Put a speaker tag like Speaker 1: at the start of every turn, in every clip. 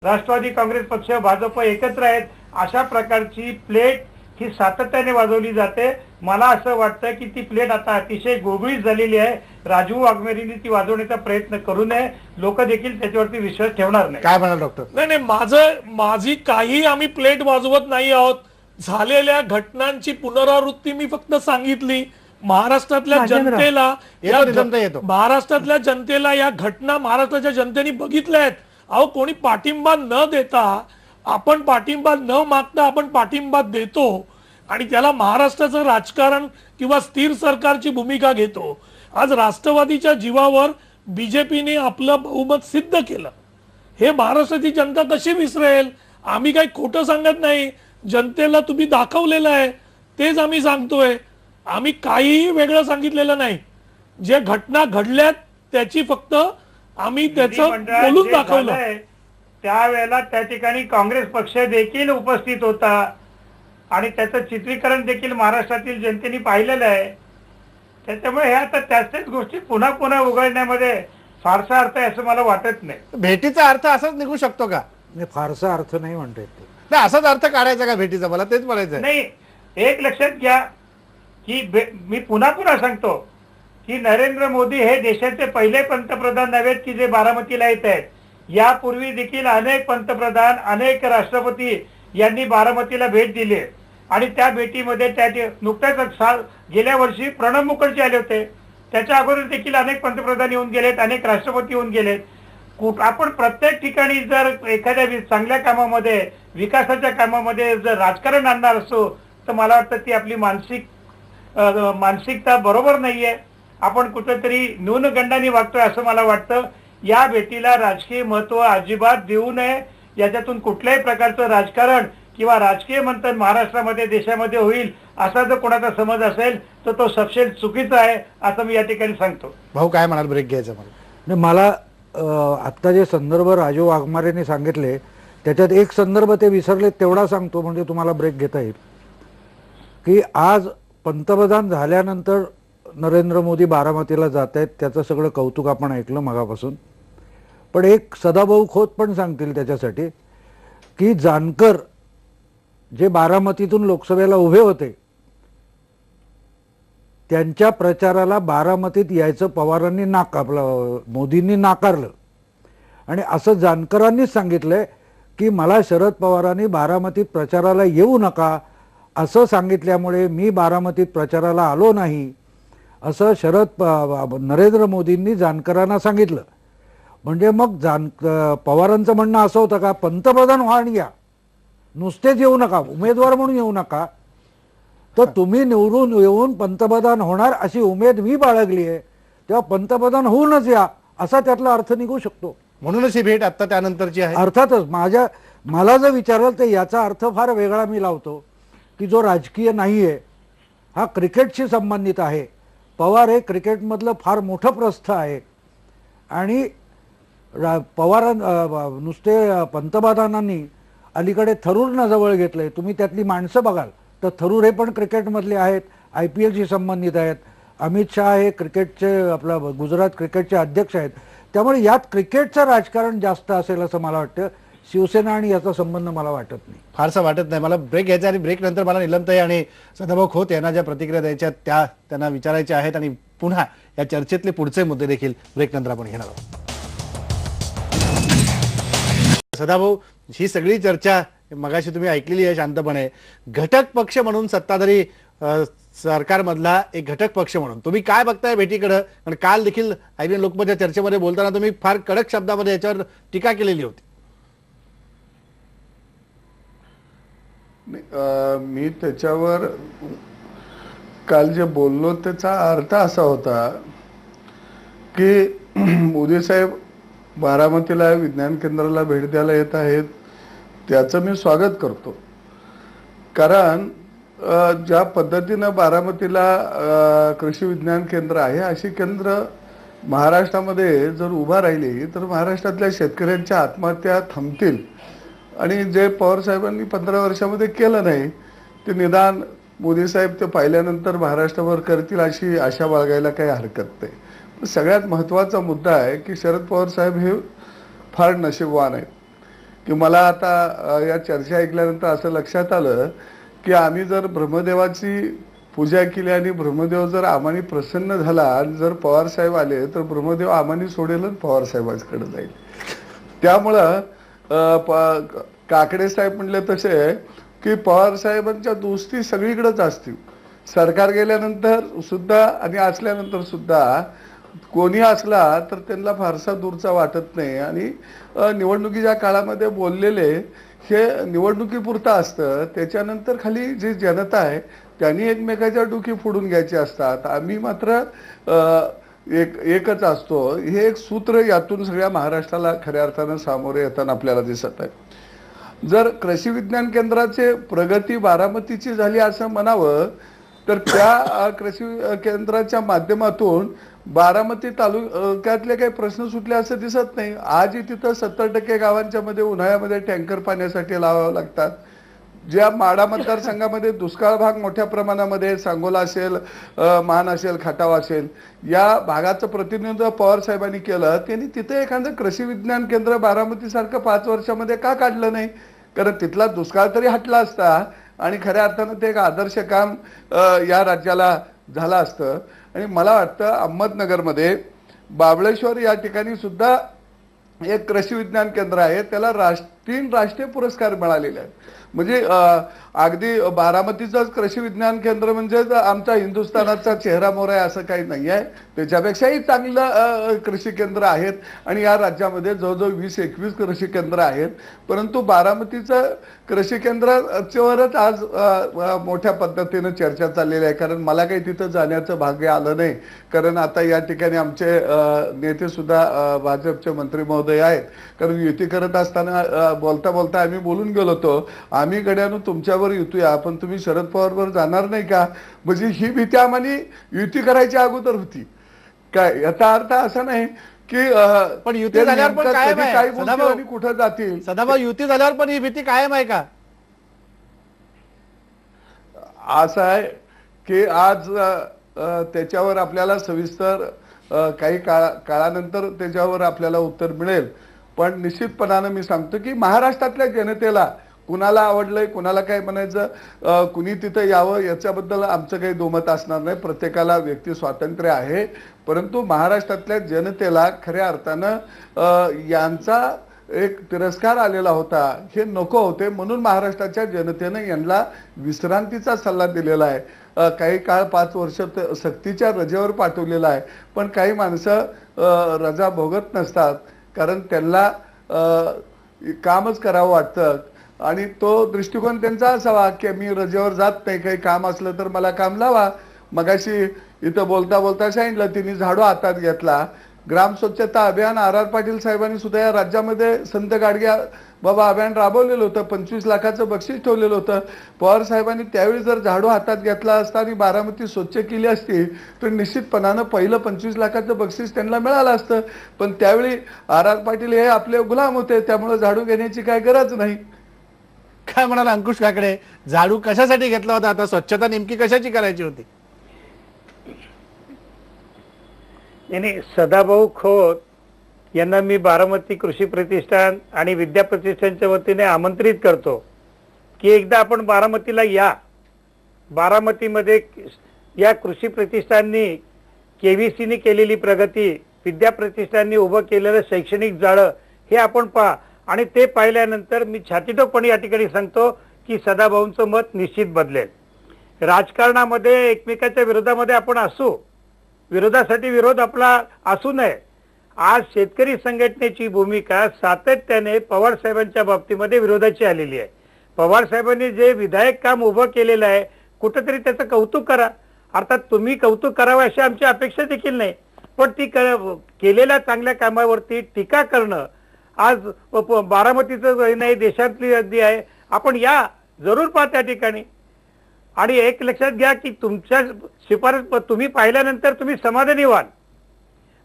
Speaker 1: राष्ट्रवादी काँग्रेस पक्ष भाजप एकत्र आहेत अशा प्रकारची प्लेट ही सातत्याने वाजवली जाते। मला असं वाटतं की ती प्लेट आता अतिशय गुळगुळीत झालेली आहे। राजू वाघमेरेंनी ती वाजवण्याचा प्रयत्न करू नये, लोक देखील त्याच्यावरती विश्वास ठेवणार नाही।
Speaker 2: काय म्हणाल डॉक्टर?
Speaker 3: नाही, माझी काही आम्ही प्लेट वाजवत नाही आहोत। झालेल्या घटनांची पुनरावृत्ती मी फक्त सांगितली। महाराष्ट्रातल्या जनतेला या घटना महाराष्ट्राच्या जनतेने बघितल्या आहेत। अहो, कोणी पाठिंबा न देता, आपण पाठिंबा न मागता आपण पाठिंबा देतो आणि त्याला महाराष्ट्राचं राजकारण किंवा स्थिर सरकारची भूमिका घेतो। आज राष्ट्रवादीच्या जीवावर बीजेपीने आपलं बहुमत सिद्ध केलं। हे महाराष्ट्राची जनता कशी विसरेल? आम्ही काही खोटं सांगत नाही, जनतेला तुम्ही दाखवलेलं आहे तेच आम्ही सांगतोय। आम्ही काहीही वेगळं सांगितलेलं नाही। जे घटना घडल्यात त्याची फक्त आम्ही त्याचं बोलून दाखवलं।
Speaker 1: त्यावेळेला त्या ठिकाणी काँग्रेस पक्ष देखील उपस्थित होता आणि त्याचं चित्रीकरण देखील महाराष्ट्रातील जनतेने पाहिलेलं आहे। त्याच्यामुळे हे आता त्याच गोष्टी पुन्हा पुन्हा उघडण्यामध्ये फारसा अर्थ आहे असं मला वाटत नाही।
Speaker 2: भेटीचा अर्थ असाच निघू शकतो का?
Speaker 4: नाही, फारसा अर्थ नाही म्हणता येत।
Speaker 2: नाही, असाच अर्थ काढायचा का भेटीचा? मला तेच म्हणायचं
Speaker 1: नाही, एक लक्षात घ्या की मी पुन्हा पुन्हा सांगतो की नरेंद्र मोदी हे देशाचे पहिले पंतप्रधान नव्हेत की जे बारामतीला येत आहेत। यापूर्वी देखील अनेक पंतप्रधान, अनेक राष्ट्रपती यांनी बारामतीला भेट दिली आणि त्या भेटीमध्ये नुकत्याच गेल्या वर्षी प्रणब मुखर्जी आले होते। त्याच्या अगोदर देखील अनेक पंतप्रधान येऊन गेलेत, अनेक राष्ट्रपती येऊन गेलेत। आपण प्रत्येक ठिकाणी जर एखाद्या चांगल्या कामामध्ये, विकासाच्या कामामध्ये जर राजकारण आणणार असो तर मला वाटतं ती आपली मानसिकता बरोबर नाहीये। आपण कुठेतरी न्यूनगंडाने वागतोय असं मला वाटतं। या भेटीला राजकीय महत्व अजिबात देऊ नये। याच्यातून कुठल्याही प्रकारचं राजकारण किंवा राजकीय मंथन महाराष्ट्रामध्ये, देशामध्ये होईल असा जर कोणाचा समज असेल तर तो सपशेल चुकीचा आहे असं मी या ठिकाणी सांगतो।
Speaker 2: भाऊ काय म्हणाल? ब्रेक घ्यायचा मला?
Speaker 4: नाही, मला आत्ता जे संदर्भ राजू वाघमारेंनी सांगितले त्याच्यात एक संदर्भ ते विसरले, तेवढा सांगतो म्हणजे तुम्हाला ब्रेक घेता येईल। की आज पंतप्रधान झाल्यानंतर नरेंद्र मोदी बारामतीला जात आहेत, त्याचं सगळं कौतुक आपण ऐकलं मगापासून। पण एक सदाभाऊ खोत पण सांगतील त्याच्यासाठी की जानकर जे बारामतीतून लोकसभेला उभे होते त्यांच्या प्रचाराला बारामतीत यायचं पवारांनी मोदींनी नाकारलं आणि असं जानकरांनीच सांगितलंय की मला शरद पवारांनी बारामतीत प्रचाराला येऊ नका असं सांगितल्यामुळे मी बारामतीत प्रचाराला आलो नाही असं नरेंद्र मोदींनी जानकरांना सांगितलं। म्हणजे मग पवारांचं म्हणणं असं होतं का पंतप्रधान व्हा आणि या, नुसतेच येऊ नका, उमेदवार म्हणून येऊ नका, तर तुम्ही निवडून येऊन पंतप्रधान होणार अशी उमेद मी बाळगली आहे, तेव्हा पंतप्रधान होऊनच या असा त्यातला अर्थ निघू शकतो।
Speaker 2: म्हणूनच ही भेट आता त्यानंतरची आहे।
Speaker 4: अर्थातच मला जर विचाराल तर याचा अर्थ फार वेगळा मी लावतो की जो राजकीय नाहीये, हा क्रिकेटशी संबंधित आहे। पवार हे क्रिकेटमधलं फार मोठं प्रस्थ आहे आणि पवार नुसते पंतप्रधानांनी अलीकडे थरूरना जवळ घेतलंय। तुम्ही त्यातली माणसं बघाल तर थरूर हे पण क्रिकेटमधले आहेत, IPLशी संबंधित आहेत। अमित शहा हे क्रिकेटचे गुजरात क्रिकेटचे अध्यक्ष आहेत। त्यामुळे यात क्रिकेटचं राजकारण जास्त असेल असं मला वाटतं। शिवसेना आणि याचा संबंध मला वाटत नाही,
Speaker 2: फारसा वाटत नाही मला। ब्रेक घ्यायचा आणि ब्रेक नंतर मला निलमताई आणि सदाभाऊ खोत यांना ज्या प्रतिक्रिया द्यायच्या त्या त्यांना विचारायच्या आहेत आणि पुन्हा या चर्चेतले पुढचे मुद्दे देखील ब्रेक नंतर आपण घेणार आहोत। सदाभाऊ, ही सगळी चर्चा मगाशी तुम्ही ऐकलेली आहे शांतपणे। घटक पक्ष म्हणून सत्ताधारी सरकारमधला एक घटक पक्ष म्हणून तुम्ही काय बघताय भेटीकडे? आणि काल देखील IBN लोकमतच्या चर्चेमध्ये बोलताना तुम्ही फार कडक शब्दामध्ये याच्यावर टीका केलेली होती।
Speaker 5: मी त्याच्यावर काल जे बोललो त्याचा अर्थ असा होता की मोदी साहेब बारामतीला विज्ञान केंद्राला भेट द्यायला येत आहेत, त्याचं मी स्वागत करतो। कारण ज्या पद्धतीनं बारामतीला कृषी विज्ञान केंद्र आहे, अशी केंद्र महाराष्ट्रामध्ये जर उभा राहिली तर महाराष्ट्रातल्या शेतकऱ्यांच्या आत्महत्या थांबतील आणि जे पवार साहेबांनी 15 वर्षामध्ये केलं नाही ते निदान मोदी साहेब ते पाहिल्यानंतर महाराष्ट्रावर करतील अशी आशा बाळगायला काही हरकत नाही। सगळ्यात महत्त्वाचा मुद्दा आहे की शरद पवार साहेब हे फार नशीबवान आहेत की मला आता या चर्चा ऐकल्यानंतर असं लक्षात आलं की आम्ही जर ब्रह्मदेवाची पूजा केली आणि ब्रह्मदेव जर आम्हानी प्रसन्न झाला आणि जर पवार साहेब आले तर ब्रह्मदेव आम्हानी सोडेल आणि पवार साहेबांकडे जाईल. त्यामुळं काकडे साहेब म्हणले तसे की पवार साहेबांच्या दोस्ती सगळीकडेच असतील. सरकार गेल्यानंतर सुद्धा आणि असल्यानंतर सुद्धा कोणी असला तर त्यांना फारसा दूरचा वाटत नाही. आणि निवडणुकीच्या काळामध्ये बोललेले हे निवडणुकीपुरतं असतं. त्याच्यानंतर खाली जी जनता आहे त्यांनी एकमेकाच्या डोकी फोडून घ्यायचे असतात. आम्ही मात्र एकच असतो. हे एक सूत्र यातून सगळ्या महाराष्ट्राला खऱ्या अर्थानं सामोरे येताना आपल्याला दिसत आहे. जर कृषी विज्ञान केंद्राचे प्रगती बारामतीची झाली असं म्हणावं तर त्या कृषी केंद्राच्या माध्यमातून बारामती तालुक्यातले काही प्रश्न सुटले असं दिसत नाही. आजही तिथं 70% गावांच्या मध्ये उन्हाळ्यामध्ये टँकर पाण्यासाठी लावावे लागतात. ज्या माढा मतदारसंघामध्ये दुष्काळ भाग मोठ्या प्रमाणामध्ये सांगोला असेल, मान असेल, खटाव असेल, या भागाचं प्रतिनिधित्व पवार साहेबांनी केलं. त्यांनी तिथे एखादं कृषी विज्ञान केंद्र बारामतीसारखं 5 वर्षामध्ये का काढलं नाही? कारण तिथला दुष्काळ तरी हटला असता आणि खऱ्या अर्थानं ते एक आदर्श काम या राज्याला झालं असतं. आणि मला वाटतं अहमदनगरमध्ये बाबळेश्वर या ठिकाणी सुद्धा एक कृषी विज्ञान केंद्र आहे. त्याला 3 राष्ट्रीय पुरस्कार मिळालेले आहेत. म्हणजे अगदी बारामतीचंच कृषी विज्ञान केंद्र म्हणजे आमचा हिंदुस्थानाचा चेहरा मोहरा आहे असं काही नाही आहे. त्याच्यापेक्षाही चांगलं कृषी केंद्र आहेत आणि या राज्यामध्ये जवळजवळ 20-21 कृषी केंद्र आहेत. परंतु बारामतीचं कृषी केंद्रावरच आज मोठ्या पद्धतीनं चर्चा चाललेली आहे. कारण मला काही तिथं जाण्याचं भाग्य आलं नाही. कारण आता या ठिकाणी आमचे नेते सुद्धा भाजपचे मंत्री महोदय आहेत. कारण युती करत असताना बोलता बोलता आम्ही बोलून गेलो होतो, आम्ही गड्यानं तुमच्यावर युतीया पण तुम्ही शरद पवारवर जाणार नाही का? म्हणजे ही भीती आम्हाला युती करायच्या अगोदर होती. काय याचा अर्थ असा नाही की
Speaker 2: पण युती झाल्यावर पण कायम आहे
Speaker 5: काय बोलतील आणि कुठं जातील.
Speaker 2: सदाभाऊ, युती झाल्यावर पण ही भीती कायम आहे का?
Speaker 5: असं आहे की आज त्याच्यावर आपल्याला सविस्तर काही काळानंतर त्याच्यावर आपल्याला उत्तर मिळेल. पण निश्चितपणानं मी सांगतो की महाराष्ट्रातल्या जनतेला कुणाला आवडलंय, कुणाला काय म्हणायचं, कुणी तिथं यावं याच्याबद्दल आमचं काही दोमत असणार नाही. प्रत्येकाला व्यक्ती स्वातंत्र्य आहे. परंतु महाराष्ट्रातल्या जनतेला खऱ्या अर्थानं यांचा एक तिरस्कार आलेला होता, हे नको होते. म्हणून महाराष्ट्राच्या जनतेनं यांना विश्रांतीचा सल्ला दिलेला आहे. काही काळ 5 वर्ष सक्तीच्या रजेवर पाठवलेला आहे. पण काही माणसं रजा भोगत नसतात कारण त्यांना कामच करावं वाटतं आणि तो दृष्टिकोन त्यांचा असावा की मी रजेवर जात नाही, काही काम असलं तर मला काम लावा. मगाशी इथं बोलता बोलता सांगितलं तिने झाडू हातात घेतला. ग्राम स्वच्छता अभियान R.R. पाटील साहेबांनी सुद्धा या राज्यामध्ये संत गाडग्या बाबा अभियान राबवलेलं होतं. 25 लाखाचं बक्षीस ठेवलेलं होतं. पवार साहेबांनी त्यावेळी जर झाडू हातात घेतला असता आणि बारामती स्वच्छ केली असती तर निश्चितपणानं पहिलं 25 लाखाचं बक्षीस त्यांना मिळालं असतं. पण त्यावेळी R.R. पाटील हे आपले गुलाम होते, त्यामुळे झाडू घेण्याची काय गरज नाही.
Speaker 2: काय म्हणाला अंकुश काकडे, झाडू कशासाठी घेतला होता? आता स्वच्छता नेमकी कशाची करायची होती?
Speaker 1: नाही, सदाभाऊ खोत यांना मी बारामती कृषी प्रतिष्ठान आणि विद्या प्रतिष्ठानच्या वतीने आमंत्रित करतो की एकदा आपण बारामतीला या. बारामतीमध्ये या कृषी प्रतिष्ठाननी KVCने केलेली प्रगती, विद्या प्रतिष्ठाननी उभं केलेलं शैक्षणिक जाळं हे आपण पहा. आणि ते पाहिल्यानंतर मी छातीटोपणे या ठिकाणी सांगतो की सदाभाऊंचं मत निश्चित बदलेल. राजकारणामध्ये एकमेकाच्या विरोधामध्ये आपण असू, विरोधासाठी विरोध आपला असू नये. आज शेतकरी संघटनेची भूमिका सातत्याने पवार साहेबांच्या बाबतीमध्ये विरोधाची आलेली आहे. पवार साहेबांनी जे विधायक काम उभं केलेलं आहे कुठेतरी त्याचं कौतुक करा. अर्थात तुम्ही कौतुक करावं अशी आमची अपेक्षा देखील नाही, पण ती केलेल्या चांगल्या कामावरती टीका करणं आज बारामतीचं नाही देशातली अगदी आहे. आपण या जरूर पहा त्या ठिकाणी. आणि एक लक्षात घ्या की तुमच्या शिफारस तुम्ही पाहिल्यानंतर तुम्ही समाधानी व्हाल.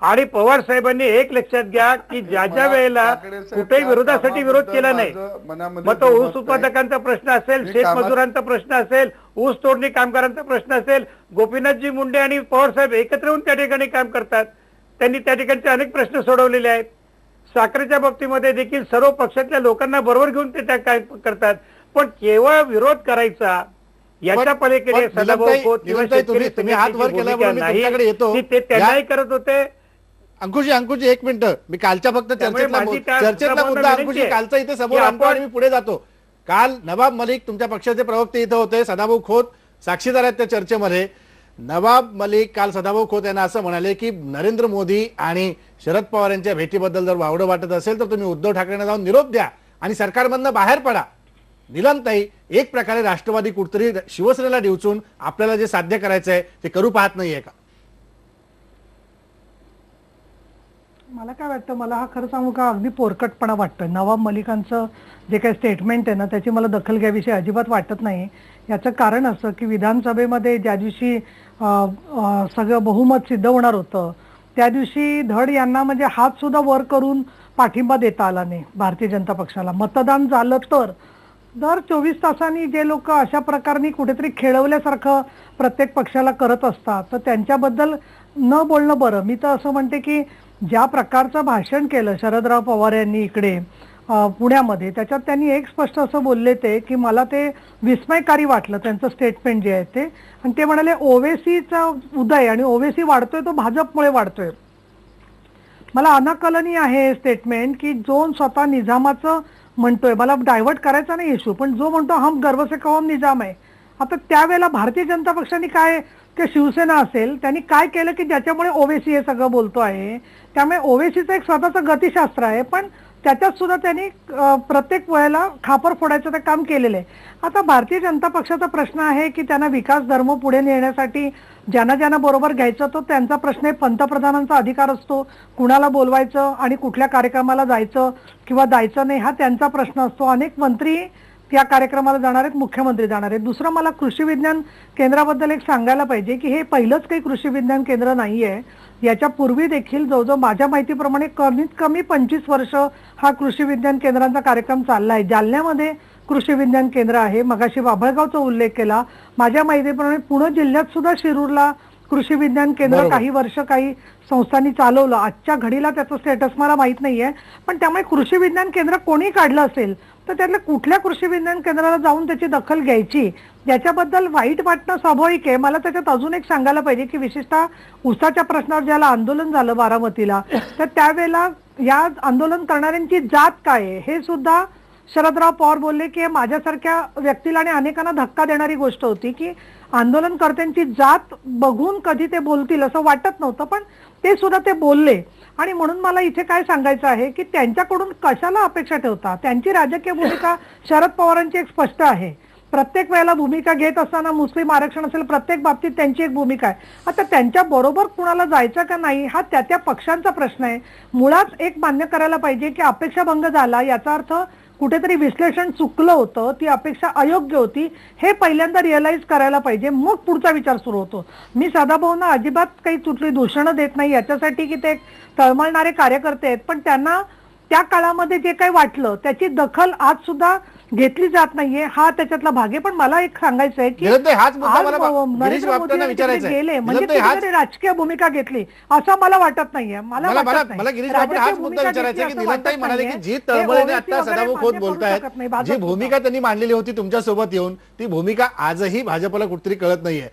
Speaker 1: आणि पवार साहेबांनी एक लक्षात घ्या की ज्या ज्या वेळेला कुठेही विरोधासाठी विरोध केला नाही, मग तो ऊस उत्पादकांचा प्रश्न असेल, शेतमजुरांचा प्रश्न असेल, ऊस तोडणी कामगारांचा प्रश्न असेल, गोपीनाथजी मुंडे आणि पवार साहेब एकत्र येऊन त्या ठिकाणी काम करतात. त्यांनी त्या ठिकाणचे अनेक प्रश्न सोडवलेले आहेत. साखरेच्या बाबतीमध्ये देखील सर्व पक्षातल्या लोकांना बरोबर घेऊन ते त्या काय करतात, पण केवळ विरोध करायचा याच्या पलीकडे
Speaker 2: पण
Speaker 1: सदाभाऊ खोत किंवा
Speaker 2: निलमताई,
Speaker 1: शेतकरी
Speaker 2: तुम्ही हात वर
Speaker 1: समितीची
Speaker 2: केल्यामुळे
Speaker 1: भूमिका
Speaker 2: मी तुमच्याकडे येतो.
Speaker 1: नाही, की ते त्यांनाही करत होते.
Speaker 2: अंकुशजी एक मिनिट, मी कालच्या फक्त
Speaker 1: त्यामुळे माझी काय
Speaker 2: चर्चेतला
Speaker 1: सदाभाऊंना
Speaker 2: मुद्दा
Speaker 1: विनंती
Speaker 2: अंकुशजी
Speaker 1: आहे
Speaker 2: कालचा इथे समोर
Speaker 1: की
Speaker 2: आणतो
Speaker 1: आपण-
Speaker 2: आणि मी पुढे जातो. काल नवाब मलिक तुमच्या पक्षाचे प्रवक्ते इथे होते, सदाभाऊ खोत साक्षीदार आहेत त्या चर्चेमध्ये. नवाब मलिक काल सदाभाऊ खोत यांना असं म्हणाले की नरेंद्र मोदी आणि शरद पवार यांच्या भेटीबद्दल जर वावडं वाटत असेल तर तुम्ही उद्धव ठाकरेंना जाऊन निरोप द्या आणि सरकारमधनं बाहेर पडा. निलमताई, एक प्रकारे राष्ट्रवादी कुठतरी शिवसेनेला डिवचून आपल्याला जे साध्य करायचं आहे ते करू पाहत नाहीये का?
Speaker 6: मला काय वाटतं, मला हा खरं सांगू का अगदी पोरकटपणा वाटतोय. नवाब मलिकांचं जे काही स्टेटमेंट आहे ना, त्याची मला दखल घ्याविषयी अजिबात वाटत नाही. याचं कारण असं की विधानसभेमध्ये ज्या दिवशी सगळं बहुमत सिद्ध होणार होतं त्या दिवशी धड यांना म्हणजे हात सुद्धा वर करून पाठिंबा देता आला नाही भारतीय जनता पक्षाला. मतदान झालं तर दर 24 तासांनी जे लोक अशा प्रकारे कुठेतरी खेळवल्यासारखं प्रत्येक पक्षाला करत असतात तर त्यांच्याबद्दल न बोलणं बरं. मी तर असं म्हणते की ज्या प्रकारचं भाषण केलं शरदराव पवार यांनी इकडे पुण्यामध्ये, त्याच्यात त्यांनी एक स्पष्ट असं बोलले ते की मला ते विस्मयकारी वाटलं त्यांचं स्टेटमेंट जे आहे ते. आणि ते म्हणाले ओवेसीचा उदय आणि ओवेसी वाढतोय तो भाजपमुळे वाढतोय. मला अनाकलनीय आहे हे स्टेटमेंट की जो स्वतः निजामाचं म्हणतोय, मला डायव्हर्ट करायचा नाही इश्यू, पण जो म्हणतो हम गर्व से कहो हम निजाम आहे. आता त्यावेळेला भारतीय जनता पक्षाने काय, ते शिवसेना असेल त्यांनी काय केलं की ज्याच्यामुळे ओवेसी हे सगळं बोलतो आहे. त्यामुळे ओवेसीचं एक स्वतःचं गतिशास्त्र आहे, पण त्याच्यात सुद्धा त्यांनी प्रत्येक वेळेला खापर फोडायचं ते काम केलेलं आहे. आता भारतीय जनता पक्षाचा प्रश्न आहे की त्यांना विकास धर्म पुढे नेण्यासाठी ज्यांना बरोबर घ्यायचं तो त्यांचा प्रश्न आहे. पंतप्रधानांचा अधिकार असतो कुणाला बोलवायचं आणि कुठल्या कार्यक्रमाला जायचं किंवा जायचं नाही हा त्यांचा प्रश्न असतो. अनेक मंत्री या कार्यक्रमाला जाणार आहेत, मुख्यमंत्री जाणार आहेत. दुसरं मला कृषी विज्ञान केंद्राबद्दल एक सांगायला पाहिजे की हे पहिलंच काही कृषी विज्ञान केंद्र नाहीये. याच्या पूर्वी देखील जवळजवळ माझ्या माहितीप्रमाणे कमीत कमी 25 वर्ष हा कृषी विज्ञान केंद्रांचा कार्यक्रम चालला आहे. जालन्यामध्ये कृषी विज्ञान केंद्र आहे. मगाशी बाभळगावचा उल्लेख केला. माझ्या माहितीप्रमाणे पुणे जिल्ह्यात सुद्धा शिरूरला कृषी विज्ञान केंद्र काही वर्ष काही संस्थांनी चालवलं. आजच्या घडीला त्याचं स्टेटस मला माहित नाहीये, पण त्यामुळे कृषी विज्ञान केंद्र कोणी काढलं असेल तर त्यातल्या कुठल्या कृषी विज्ञान केंद्राला जाऊन त्याची दखल घ्यायची याच्याबद्दल वाईट वाटणं स्वाभाविक आहे. मला त्याच्यात अजून एक सांगायला पाहिजे की विशेषतः ऊसाच्या प्रश्नावर ज्याला आंदोलन झालं बारामतीला, तर त्यावेळेला या आंदोलन करणाऱ्यांची जात काय आहे हे सुद्धा शरदराव पवार बोलले की माझ्यासारख्या व्यक्तीला आणि अनेकांना धक्का देणारी गोष्ट होती की आंदोलनकर्त्यांची जात बघून कधी ते बोलतील असं वाटत नव्हतं, पण ते सुद्धा ते बोलले. आणि म्हणून मला इथे काय सांगायचं आहे की त्यांच्याकडून कशाला अपेक्षा ठेवता. त्यांची राजकीय भूमिका शरद पवारांची एक स्पष्ट आहे. प्रत्येक वेळेला भूमिका घेत असताना मुस्लिम आरक्षण असेल प्रत्येक बाबतीत त्यांची एक भूमिका आहे. आता त्यांच्या बरोबर कुणाला जायचं का नाही हा त्या पक्षांचा प्रश्न आहे. मुळात एक मान्य करायला पाहिजे की अपेक्षाभंग झाला याचा अर्थ कुठेतरी विश्लेषण चुकलं होतं, ती अपेक्षा अयोग्य होती हे पहिल्यांदा रिअलाइज करायला पाहिजे, मग पुढचा विचार सुरू होतो. मी सदाभाऊंना अजिबात काही कुठली दूषणं देत नाही याच्यासाठी की ते तळमळणारे कार्यकर्ते आहेत, पण त्यांना त्या काळामध्ये जे काही वाटलं त्याची दखल आज सुद्धा घेतली जात नाहीये हा त्याच्यातला भाग आहे. पण मला एक सांगायचं आहे की
Speaker 2: हाच मुद्दा मला गिरीश
Speaker 6: नरेंद्र
Speaker 2: बापटांना
Speaker 6: मोदी
Speaker 2: विचारायचा आहे.
Speaker 6: गेले म्हणजे
Speaker 2: निलमताई, हाच-
Speaker 6: ते राजकीय भूमिका घेतली असं मला वाटत नाहीये. मला वाटत नाही.
Speaker 2: मला गिरीश बापट हाच
Speaker 6: राजकीय
Speaker 2: मुद्दा
Speaker 6: भूमिका
Speaker 2: विचारायचा आहे की
Speaker 6: घेतली असं
Speaker 2: निलमताई
Speaker 6: वाटत
Speaker 2: म्हणाले की
Speaker 6: नाहीये.
Speaker 2: जी
Speaker 6: हे
Speaker 2: तळमळीने
Speaker 6: ओवेसी
Speaker 2: आता
Speaker 6: वगैरे
Speaker 2: सदाभाऊ खोत
Speaker 6: मान्य करू
Speaker 2: बोलतायत,
Speaker 6: शकत नाही.
Speaker 2: जी
Speaker 6: भाजप
Speaker 2: भूमिका त्यांनी मांडलेली होती तुमच्या सोबत येऊन, ती भूमिका आजही भाजपला कुठतरी कळत नाहीये.